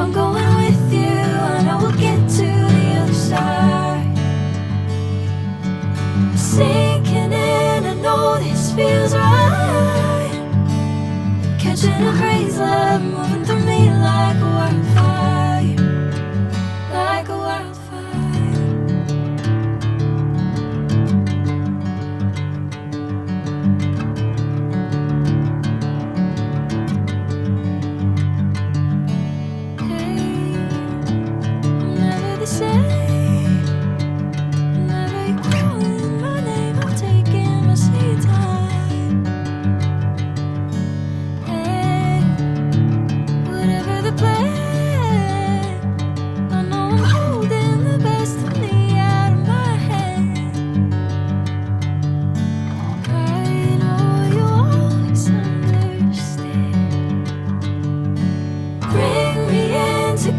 I'm going with you, I know we'll get to the other side. Sinking in, I know this feels right. Catching a crazy love, moving through me like a wildfire, like a wildfire.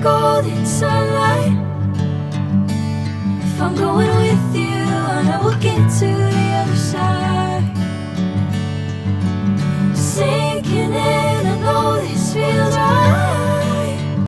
Golden sunlight. If I'm going with you, I know we'll get to the other side. Sinking in, I know this feels right.